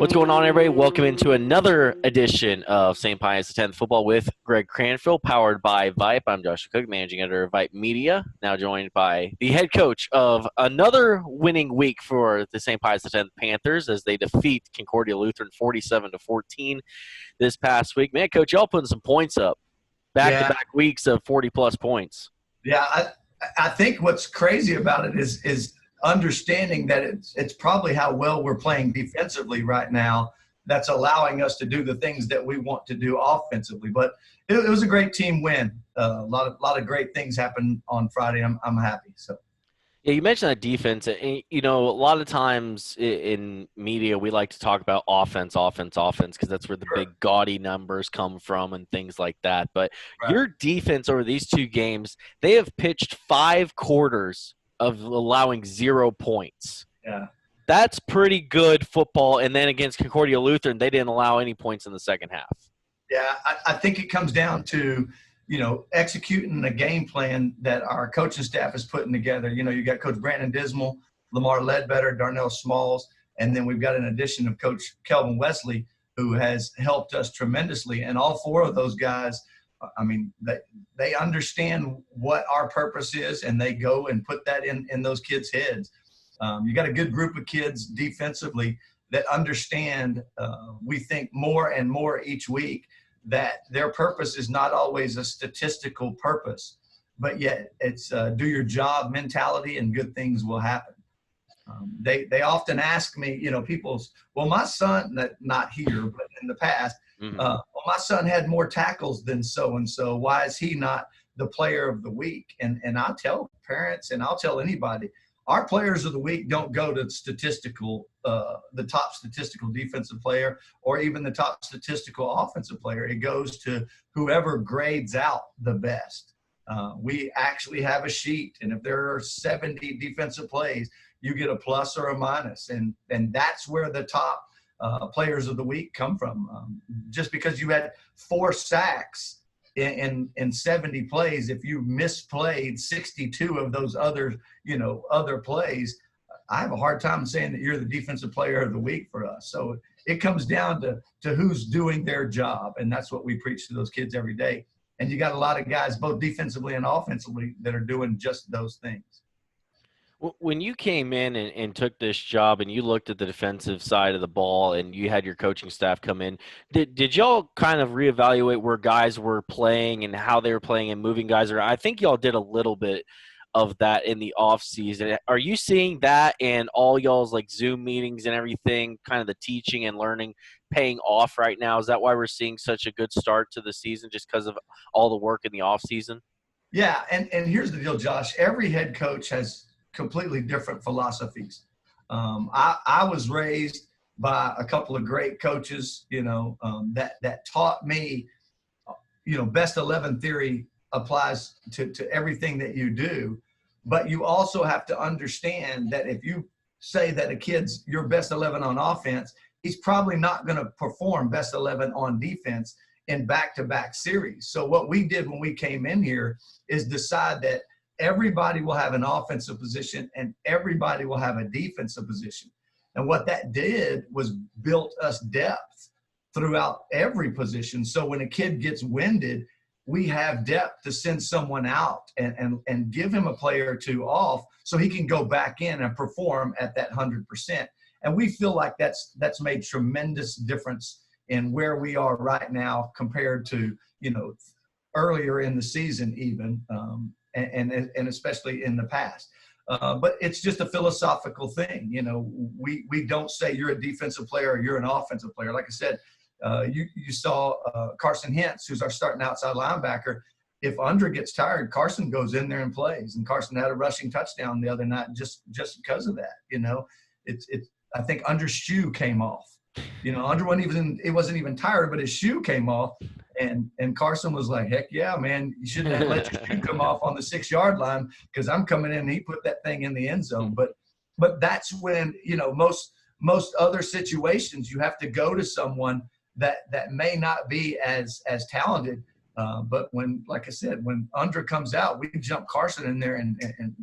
What's going on, everybody? Welcome into another edition of St. Pius X Football with Greg Cranfill, powered by VYPE. I'm Joshua Cook, managing editor of VYPE Media, now joined by the head coach of another winning week for the St. Pius X Panthers as they defeat Concordia Lutheran 47-14 this past week. Man, Coach, y'all putting some points up. Back-to-back weeks of 40-plus points. Yeah, I think what's crazy about it is understanding that it's probably how well we're playing defensively right now that's allowing us to do the things that we want to do offensively. But it was a great team win. A lot of great things happened on Friday. I'm happy. So. Yeah, you mentioned that defense. You know, a lot of times in media, we like to talk about offense, because that's where the big gaudy numbers come from and things like that. But your defense over these two games, they have pitched 5 quarters of allowing 0 points. Yeah. That's pretty good football. And then against Concordia Lutheran, they didn't allow any points in the second half. Yeah, I think it comes down to, executing a game plan that our coaching staff is putting together. You got Coach Brandon Dismal, Lamar Ledbetter, Darnell Smalls, and then we've got an addition of Coach Kelvin Wesley, who has helped us tremendously. And all 4 of those guys, I mean, they understand what our purpose is, and they go and put that in those kids' heads. You got a good group of kids defensively that understand, we think more and more each week, that their purpose is not always a statistical purpose, but yet it's do your job mentality and good things will happen. They often ask me, well, my son, not here, but in the past, well, my son had more tackles than so-and-so. Why is he not the player of the week? And I'll tell parents and I'll tell anybody, our players of the week don't go to the top statistical defensive player or even the top statistical offensive player. It goes to whoever grades out the best. We actually have a sheet, and if there are 70 defensive plays, you get a plus or a minus, and that's where the top players of the week come from. Just because you had 4 sacks in 70 plays, if you misplayed 62 of those other plays, I have a hard time saying that you're the defensive player of the week for us. So it comes down to who's doing their job, and that's what we preach to those kids every day. And you got a lot of guys, both defensively and offensively, that are doing just those things. When you came in and took this job and you looked at the defensive side of the ball and you had your coaching staff come in, did y'all kind of reevaluate where guys were playing and how they were playing and moving guys around? I think y'all did a little bit of that in the off season. Are you seeing that and all y'all's like Zoom meetings and everything, kind of the teaching and learning paying off right now? Is that why we're seeing such a good start to the season, just because of all the work in the off season? Yeah. And here's the deal, Josh. Every head coach has completely different philosophies. I was raised by a couple of great coaches, that taught me, best 11 theory applies to everything that you do. But you also have to understand that if you say that a kid's your best 11 on offense, he's probably not going to perform best 11 on defense in back-to-back series. So what we did when we came in here is decide that everybody will have an offensive position and everybody will have a defensive position. And what that did was built us depth throughout every position. So when a kid gets winded, we have depth to send someone out and give him a player or 2 off so he can go back in and perform at that 100%. And we feel like that's made tremendous difference in where we are right now compared to, earlier in the season even. And especially in the past. But it's just a philosophical thing. We don't say you're a defensive player or you're an offensive player. Like I said, you saw Carson H, who's our starting outside linebacker. If Andra gets tired, Carson goes in there and plays. And Carson had a rushing touchdown the other night just because of that. I think Andra's shoe came off. Andra wasn't even tired, but his shoe came off. And Carson was like, heck yeah, man, you shouldn't have let your shoe come off on the 6-yard line because I'm coming in and he put that thing in the end zone. But that's when, most other situations you have to go to someone that may not be as talented. But when, like I said, when Andra comes out, we can jump Carson in there and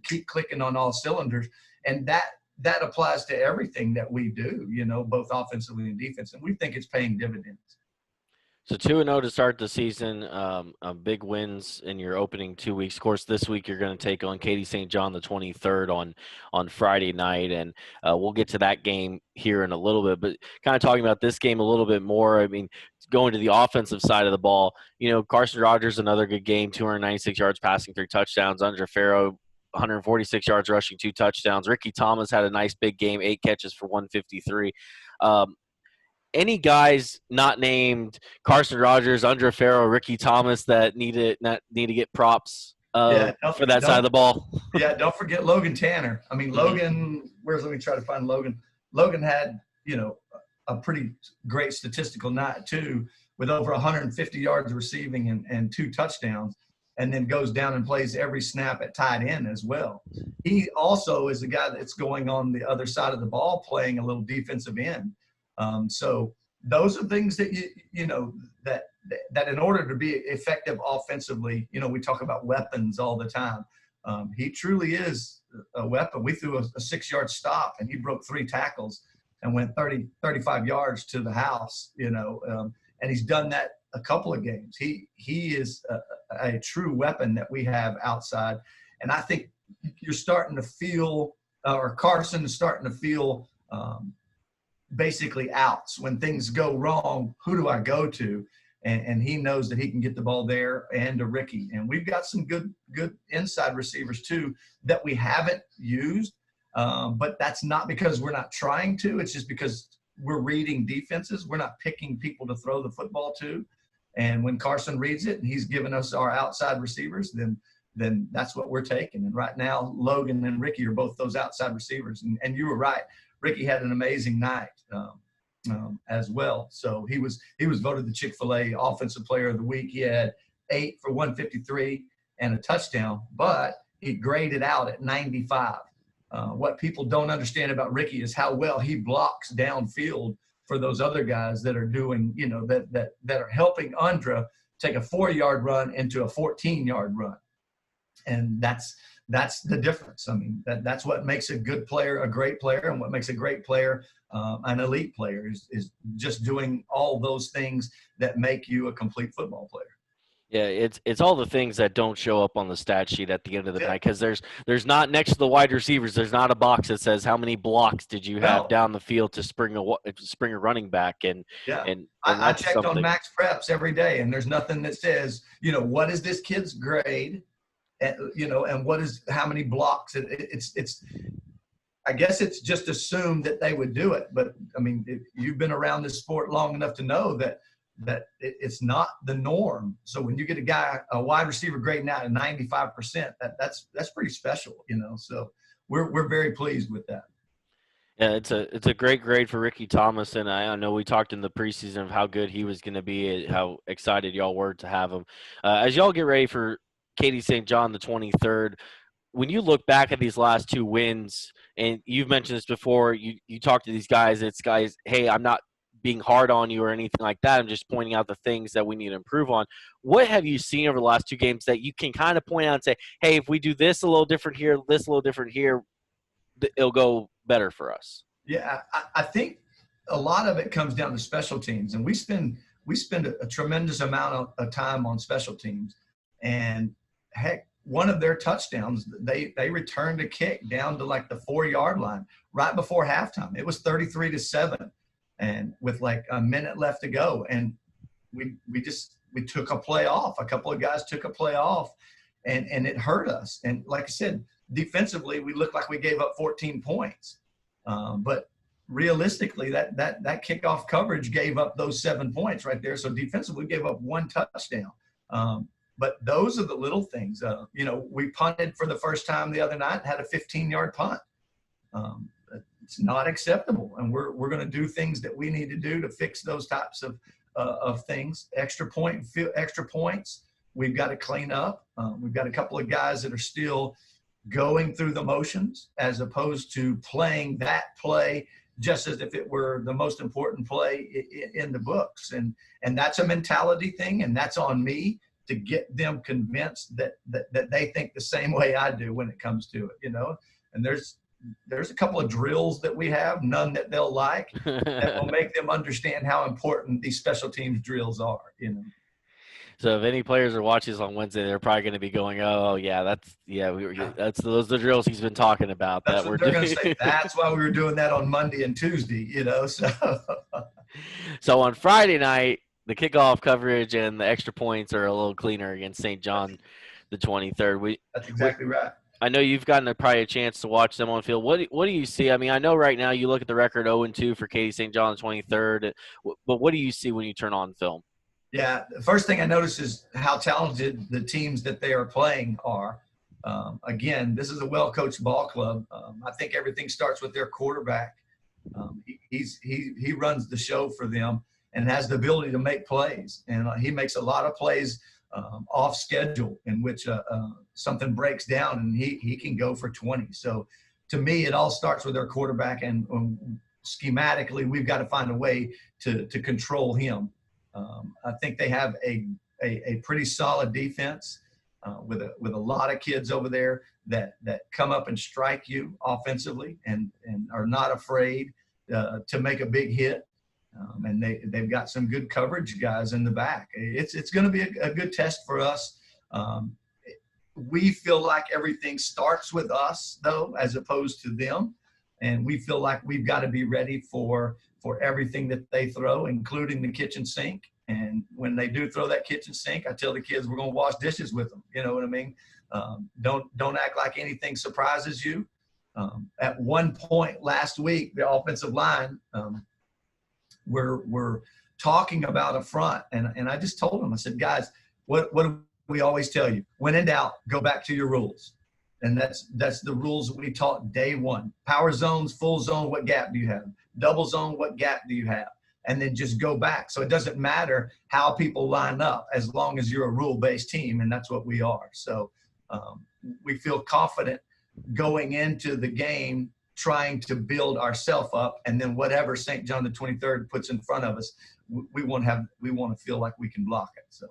keep clicking on all cylinders. And that that applies to everything that we do, both offensively and defense. And we think it's paying dividends. So 2-0 to start the season, big wins in your opening 2 weeks. Of course, this week you're going to take on Katy St. John the 23rd on Friday night, and we'll get to that game here in a little bit. But kind of talking about this game a little bit more, I mean, going to the offensive side of the ball, Carson Rogers, another good game, 296 yards passing, 3 touchdowns. Andre Farrow, 146 yards rushing, 2 touchdowns. Ricky Thomas had a nice big game, 8 catches for 153. Any guys not named Carson Rogers, Andre Farrow, Ricky Thomas that need to get props for that side of the ball? Yeah, don't forget Logan Tanner. I mean, Logan. Let me try to find Logan. Logan had a pretty great statistical night too, with over 150 yards receiving and 2 touchdowns, and then goes down and plays every snap at tight end as well. He also is a guy that's going on the other side of the ball, playing a little defensive end. So those are things that that in order to be effective offensively, we talk about weapons all the time. He truly is a weapon. We threw a 6-yard stop, and he broke 3 tackles and went 35 yards to the house. And he's done that a couple of games. He is a true weapon that we have outside, and I think you're starting to feel, or Carson is starting to feel. Basically outs. When things go wrong, who do I go to? And he knows that he can get the ball there and to Ricky. And we've got some good inside receivers too that we haven't used. But that's not because we're not trying to. It's just because we're reading defenses. We're not picking people to throw the football to. And when Carson reads it and he's given us our outside receivers, then that's what we're taking. And right now, Logan and Ricky are both those outside receivers. And you were right. Ricky had an amazing night as well. So he was voted the Chick-fil-A Offensive Player of the Week. He had 8 for 153 and a touchdown, but he graded out at 95. What people don't understand about Ricky is how well he blocks downfield for those other guys that are doing, that are helping Andra take a 4-yard run into a 14-yard run. And that's the difference. I mean, that's what makes a good player a great player, and what makes a great player an elite player is just doing all those things that make you a complete football player. Yeah, it's all the things that don't show up on the stat sheet at the end of the night, because there's not, next to the wide receivers, there's not a box that says how many blocks did you have down the field to spring a running back. And I checked on Max Preps every day, and there's nothing that says, what is this kid's grade? And what is how many blocks? It's I guess it's just assumed that they would do it. But I mean, if you've been around this sport long enough to know that it's not the norm. So when you get a wide receiver grading out at 95%, that's pretty special, So we're very pleased with that. Yeah, it's a great grade for Ricky Thomas, and I know we talked in the preseason of how good he was going to be, how excited y'all were to have him. As y'all get ready for Katy St. John the 23rd, when you look back at these last 2 wins, and you've mentioned this before, you talk to these guys, hey, I'm not being hard on you or anything like that. I'm just pointing out the things that we need to improve on. What have you seen over the last 2 games that you can kind of point out and say, hey, if we do this a little different here, this a little different here, it'll go better for us? Yeah, I think a lot of it comes down to special teams, and we spend a tremendous amount of time on special teams. And heck, one of their touchdowns, they returned a kick down to like the 4-yard line right before halftime. It was 33-7, and with like a minute left to go, and we took a play off. A couple of guys took a play off, and it hurt us. And like I said, defensively, we looked like we gave up 14 points, but realistically, that kickoff coverage gave up those 7 points right there. So defensively, we gave up 1 touchdown. But those are the little things. We punted for the first time the other night and had a 15-yard punt. It's not acceptable, and we're going to do things that we need to do to fix those types of things. Extra points, we've got to clean up. We've got a couple of guys that are still going through the motions as opposed to playing that play just as if it were the most important play in the books. And that's a mentality thing, and that's on me to get them convinced that they think the same way I do when it comes to it, And there's a couple of drills that we have, none that they'll like, that will make them understand how important these special teams drills are, you know. So if any players are watching this on Wednesday, they're probably going to be going, "Oh, yeah, that's those are the drills he's been talking about That's that what we're they're doing." going to say. That's why we were doing that on Monday and Tuesday, you know. So, So on Friday night, the kickoff coverage and the extra points are a little cleaner against St. John, the 23rd. that's exactly right. I know you've gotten probably a chance to watch them on field. What do you see? I mean, I know right now you look at the record 0-2 for Katy St. John, the 23rd, but what do you see when you turn on film? Yeah, the first thing I notice is how talented the teams that they are playing are. Again, this is a well-coached ball club. I think everything starts with their quarterback. He runs the show for them and has the ability to make plays. And he makes a lot of plays off schedule in which something breaks down and he can go for 20. So to me, it all starts with their quarterback, and schematically, we've got to find a way to control him. I think they have a pretty solid defense with a lot of kids over there that come up and strike you offensively and are not afraid to make a big hit. And they've got some good coverage guys in the back. It's going to be a good test for us. We feel like everything starts with us, though, as opposed to them. And we feel like we've got to be ready for everything that they throw, including the kitchen sink. And when they do throw that kitchen sink, I tell the kids we're going to wash dishes with them. You know what I mean? Don't act like anything surprises you. At one point last week, the offensive line, we're talking about a front, and I just told them, I said, guys, what do we always tell you? When in doubt, go back to your rules. And that's the rules that we taught day one. Power zones, full zone, what gap do you have? Double zone, what gap do you have? And then just go back. So it doesn't matter how people line up as long as you're a rule-based team, and that's what we are. So we feel confident going into the game trying to build ourselves up, and then whatever St. John the 23rd puts in front of us, we want to feel like we can block it. So.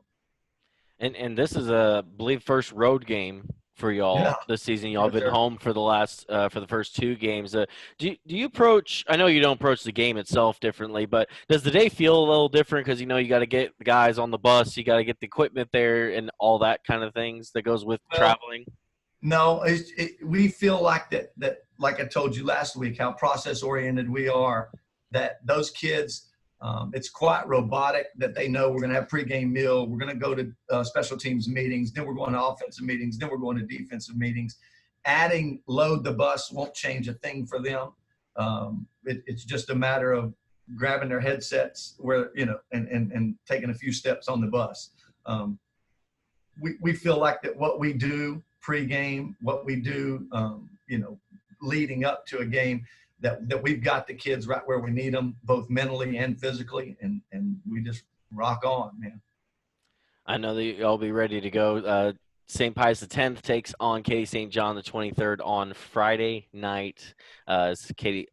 And this is I believe first road game for y'all this season. Y'all have been home for the first two games. Do you approach? I know you don't approach the game itself differently, but does the day feel a little different because you got to get the guys on the bus, you got to get the equipment there, and all that kind of things that goes with traveling? No, we feel like that. Like I told you last week, how process oriented we are. That those kids. It's quite robotic that they know we're going to have pregame meal. We're going to go to special teams meetings. Then we're going to offensive meetings. Then we're going to defensive meetings. Adding load the bus won't change a thing for them. It's just a matter of grabbing their headsets and taking a few steps on the bus. We feel like that what we do pregame, what we do, leading up to a game, that we've got the kids right where we need them, both mentally and physically, and we just rock on, man. I know that y'all be ready to go. St. Pius X takes on Katy St. John the 23rd on Friday night. St.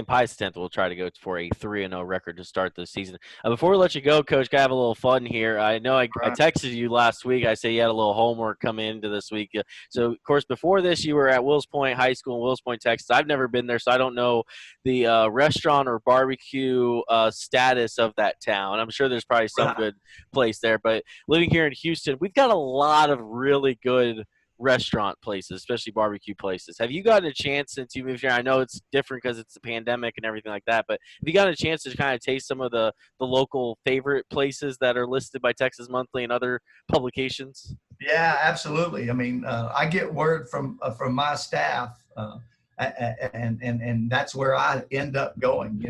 Pius X will try to go for a 3-0 record to start the season. Before we let you go, Coach, gotta have a little fun here. I know I texted you last week. I say you had a little homework come into this week. So, of course, before this, you were at Wills Point High School in Wills Point, Texas. I've never been there, so I don't know the restaurant or barbecue status of that town. I'm sure there's probably some good place there. But living here in Houston, we've got a lot of really good restaurant places, especially barbecue places. Have you gotten a chance since you moved here? I know it's different because it's the pandemic and everything like that, but have you gotten a chance to kind of taste some of the local favorite places that are listed by Texas Monthly and other publications? Yeah, absolutely. I mean, I get word from my staff, and that's where I end up going.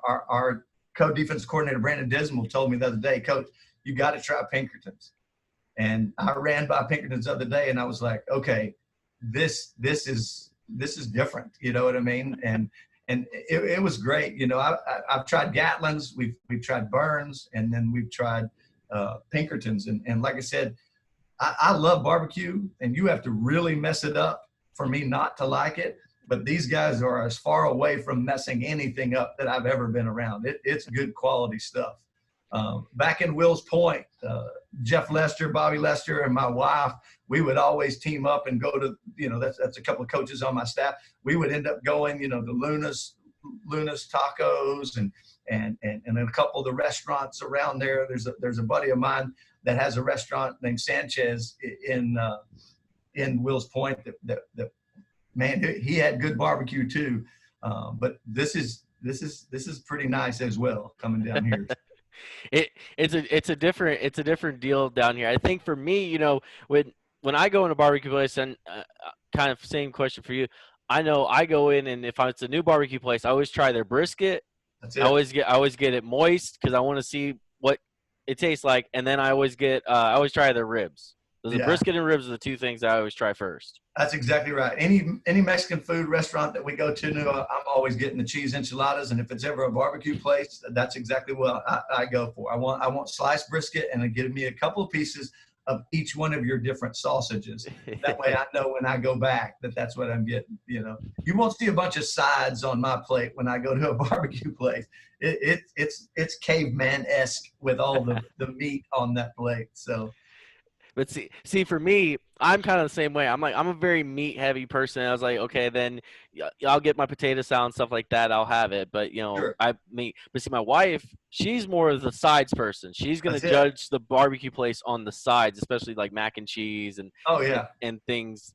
Our co-defense coordinator, Brandon Dismal, told me the other day, Coach, you got to try Pinkerton's. And I ran by Pinkerton's the other day, and I was like, okay, this is different. You know what I mean? And it was great. I've tried Gatlin's, we've tried Burns, and then we've tried Pinkerton's. And like I said, I love barbecue, and you have to really mess it up for me not to like it. But these guys are as far away from messing anything up that I've ever been around. It's good quality stuff. Back in Wills Point, Jeff Lester, Bobby Lester, and my wife, we would always team up and go to, that's a couple of coaches on my staff. We would end up going, to Luna's Tacos and a couple of the restaurants around there. There's a buddy of mine that has a restaurant named Sanchez in Wills Point that man, he had good barbecue too. But this is pretty nice as well coming down here. It's a different deal down here. I think for me, when I go in a barbecue place, and kind of same question for you, I know I go in, and if it's a new barbecue place, I always try their brisket. That's it. I always get it moist because I want to see what it tastes like, and then I always try their ribs. The brisket and ribs are the two things I always try first. That's exactly right. Any Mexican food restaurant that we go to, I'm always getting the cheese enchiladas, and if it's ever a barbecue place, that's exactly what I go for. I want sliced brisket, and give me a couple of pieces of each one of your different sausages. That way, I know when I go back that's what I'm getting. You won't see a bunch of sides on my plate when I go to a barbecue place. It's caveman-esque with all the meat on that plate. So. But see, for me, I'm kind of the same way. I'm a very meat heavy person. I was like, okay, then I'll get my potato salad and stuff like that. I'll have it. But Sure. but see, my wife, she's more of the sides person. She's gonna judge the barbecue place on the sides, especially like mac and cheese and and things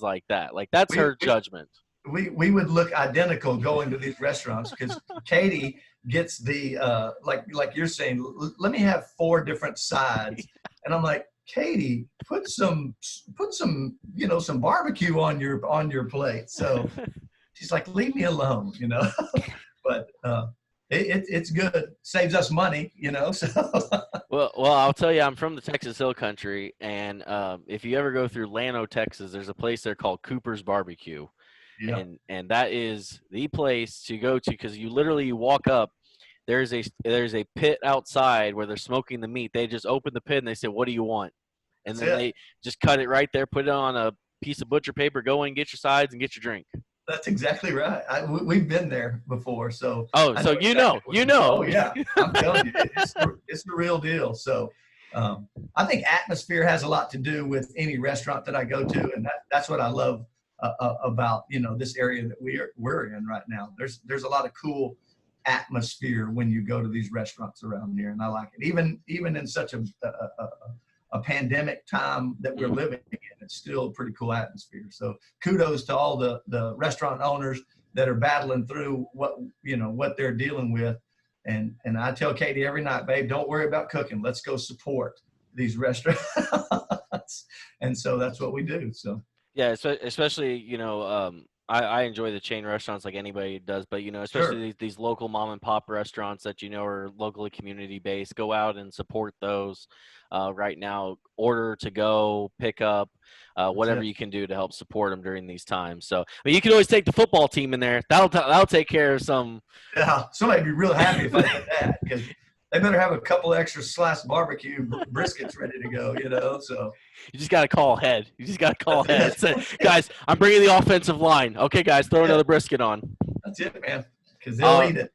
like that. Like that's her judgment. We would look identical going to these restaurants because Katie gets the like you're saying. Let me have 4 different sides, and I'm like, Katie, put some some barbecue on your plate. So she's like, leave me alone, But it's good. Saves us money, So. Well, I'll tell you, I'm from the Texas Hill Country, and if you ever go through Llano, Texas, there's a place there called Cooper's Barbecue, and that is the place to go to because you walk up. There's a pit outside where they're smoking the meat. They just open the pit and they say, "What do you want?" And then they just cut it right there, put it on a piece of butcher paper, go in, get your sides, and get your drink. That's exactly right. We've been there before, so. Oh, so you know. Oh yeah, I'm telling you, it's the real deal. So, I think atmosphere has a lot to do with any restaurant that I go to, and that's what I love about this area that we're in right now. There's a lot of cool atmosphere when you go to these restaurants around here, and I like it. Even in such a pandemic time that we're living in, it's still a pretty cool atmosphere. So kudos to all the restaurant owners that are battling through what they're dealing with. And I tell Katie every night, babe, don't worry about cooking. Let's go support these restaurants. And so that's what we do. So yeah, especially I enjoy the chain restaurants like anybody does, but especially these local mom and pop restaurants that are locally community based. Go out and support those. Right now, order to go, pick up, whatever you can do to help support them during these times. So, you can always take the football team in there. That'll take care of some. Yeah, somebody would be real happy if I did that because they better have a couple extra sliced barbecue briskets ready to go. So you just got to call ahead. Say, guys, I'm bringing the offensive line. Okay, guys, throw another brisket on. That's it, man, because they'll eat it.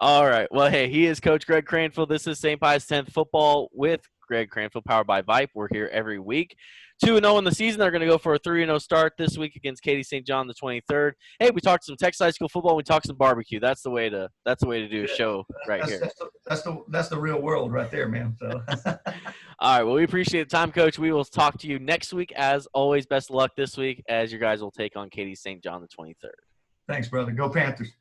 All right. Well, hey, he is Coach Greg Cranfill. This is St. Pius 10th football with Greg Cranfill, powered by VYPE. We're here every week. 2-0 in the season. They're going to go for a 3-0 start this week against Katy St. John the 23rd. Hey, we talked some Texas high school football. We talked some barbecue. That's the way to do a show here. That's the real world right there, man. So. All right. Well, we appreciate the time, Coach. We will talk to you next week. As always, best of luck this week as your guys will take on Katy St. John the 23rd. Thanks, brother. Go Panthers.